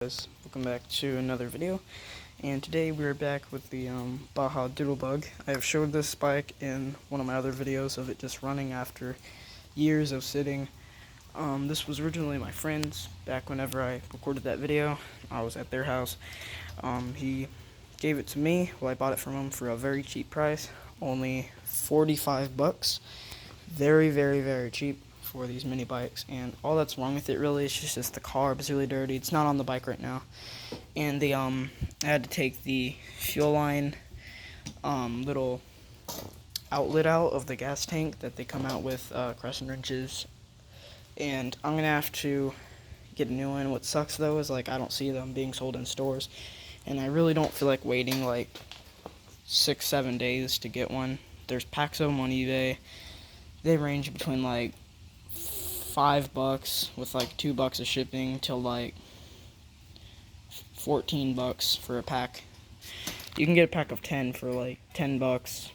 Guys, welcome back to another video, and today we're back with the Baja Doodlebug. I have showed this bike in one of my other videos of it just running after years of sitting. This was originally my friend's back whenever I recorded that video. I was at their house. He gave it to me. Well, I bought it from him for a very cheap price, only 45 bucks. Very, very, very cheap for these mini bikes, and all that's wrong with it really is just the carb is really dirty. It's not on the bike right now, and the I had to take the fuel line little outlet out of the gas tank that they come out with crescent wrenches, and I'm gonna have to get a new one. What sucks though is I don't see them being sold in stores, and I really don't feel like waiting like 6-7 days to get one. There's packs of them on eBay. They range between like $5 with like $2 of shipping till like $14 for a pack. You can get a pack of 10 for like $10,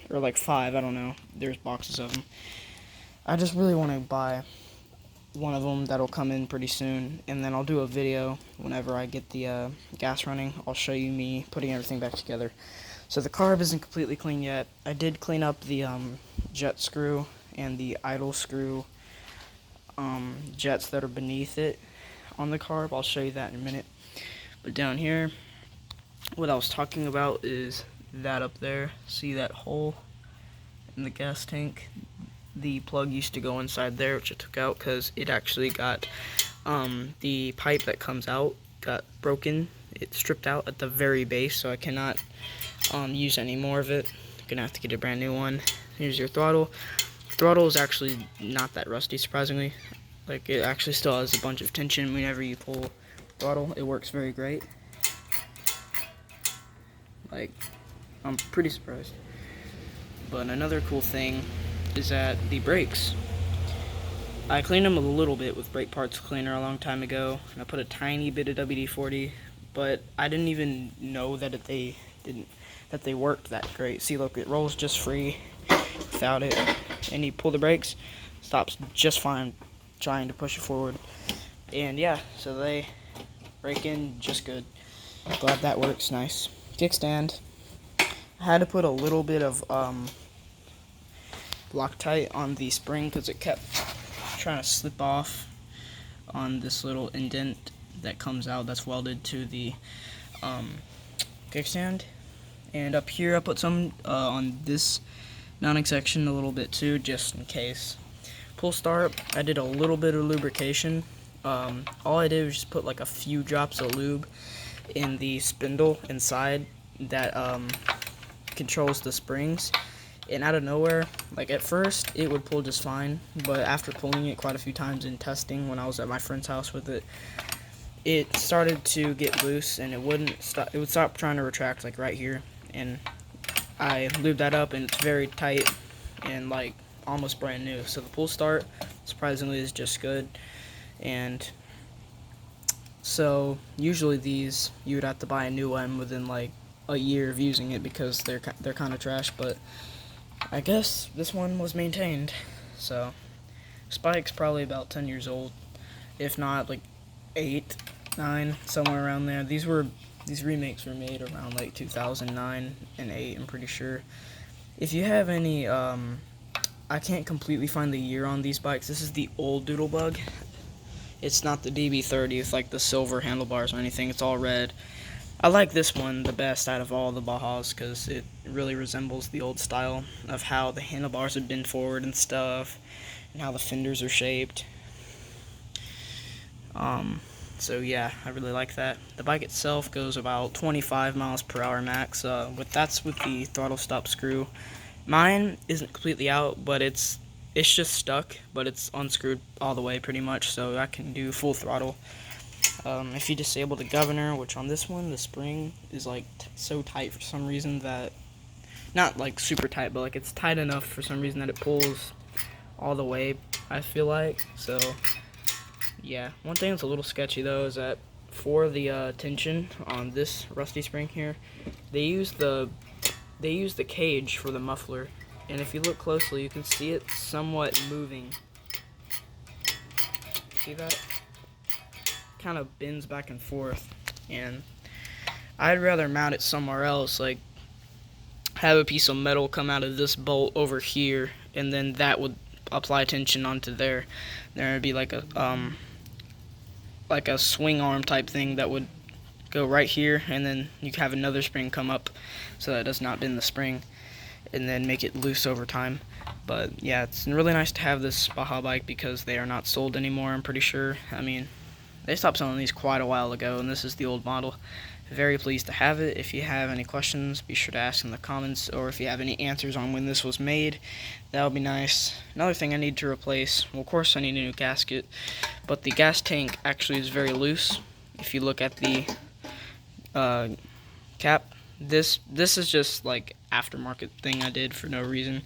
or like 5. I don't know. There's boxes of them. I just really want to buy one of them that'll come in pretty soon, and then I'll do a video whenever I get the gas running. I'll show you me putting everything back together. So the carb isn't completely clean yet. I did clean up the jet screw and the idle screw jets that are beneath it on the carb. I'll show you that in a minute. But down here, what I was talking about is that up there. See that hole in the gas tank? The plug used to go inside there, which I took out because it actually got the pipe that comes out got broken. It stripped out at the very base, so I cannot use any more of it. I'm gonna have to get a brand new one. Here's your throttle. Throttle is actually not that rusty, surprisingly. Like, it actually still has a bunch of tension whenever you pull throttle. It works very great. Like, I'm pretty surprised. But another cool thing is that the brakes. I cleaned them a little bit with brake parts cleaner a long time ago, and I put a tiny bit of WD-40, but I didn't even know that they worked that great. See, look, it rolls just free without it, and you pull the brakes, stops just fine trying to push it forward. And yeah, so they brake in just good. Glad that works. Nice kickstand. I had to put a little bit of Loctite on the spring because it kept trying to slip off on this little indent that comes out that's welded to the kickstand. And up here I put some on this mounting section a little bit too, just in case. Pull start, I did a little bit of lubrication. All I did was just put like a few drops of lube in the spindle inside that controls the springs. And out of nowhere, like at first it would pull just fine, but after pulling it quite a few times in testing when I was at my friend's house with it, it started to get loose and it wouldn't stop. It would stop trying to retract like right here, and I lubed that up and it's very tight and like almost brand new. So the pull start surprisingly is just good. And so usually these you would have to buy a new one within like a year of using it because they're kind of trash, but I guess this one was maintained. So this bike's probably about 10 years old, if not like 8, 9, somewhere around there. These remakes were made around like 2009 and 8, I'm pretty sure. If you have any, I can't completely find the year on these bikes. This is the old Doodlebug. It's not the DB30 with like the silver handlebars or anything. It's all red. I like this one the best out of all the Bajas because it really resembles the old style of how the handlebars have been forward and stuff, and how the fenders are shaped. So yeah, I really like that. The bike itself goes about 25 miles per hour max. That's with the throttle stop screw. Mine isn't completely out, but it's just stuck, but it's unscrewed all the way pretty much, so I can do full throttle. If you disable the governor, which on this one the spring is like so tight for some reason that, not like super tight, but like it's tight enough for some reason that it pulls all the way, I feel like. So yeah, one thing that's a little sketchy though is that for the tension on this rusty spring here, they use the cage for the muffler, and if you look closely you can see it somewhat moving. See that? kind of bends back and forth, and I'd rather mount it somewhere else, like have a piece of metal come out of this bolt over here, and then that would apply tension onto there. There would be like a swing arm type thing that would go right here, and then you have another spring come up so that it does not bend the spring, and then make it loose over time. But yeah, it's really nice to have this Baja bike because they are not sold anymore, I'm pretty sure. I mean, they stopped selling these quite a while ago, and this is the old model. Very pleased to have it. If you have any questions, be sure to ask in the comments, or if you have any answers on when this was made, that would be nice. Another thing I need to replace, well, of course I need a new gasket, but the gas tank actually is very loose. If you look at the cap, this is just like aftermarket thing I did for no reason.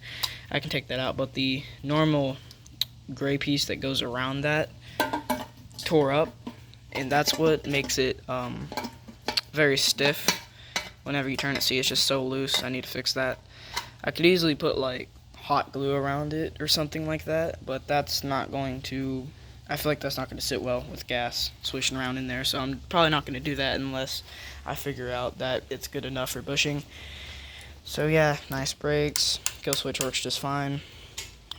I can take that out, but the normal gray piece that goes around that tore up, and that's what makes it very stiff whenever you turn it. See, it's just so loose. I need to fix that. I could easily put like hot glue around it or something like that, but that's not going to, I feel like that's not going to sit well with gas swishing around in there, so I'm probably not going to do that unless I figure out that it's good enough for bushing. So yeah, nice brakes, kill switch works just fine.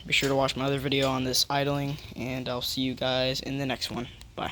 Be sure to watch my other video on this idling, and I'll see you guys in the next one. Bye.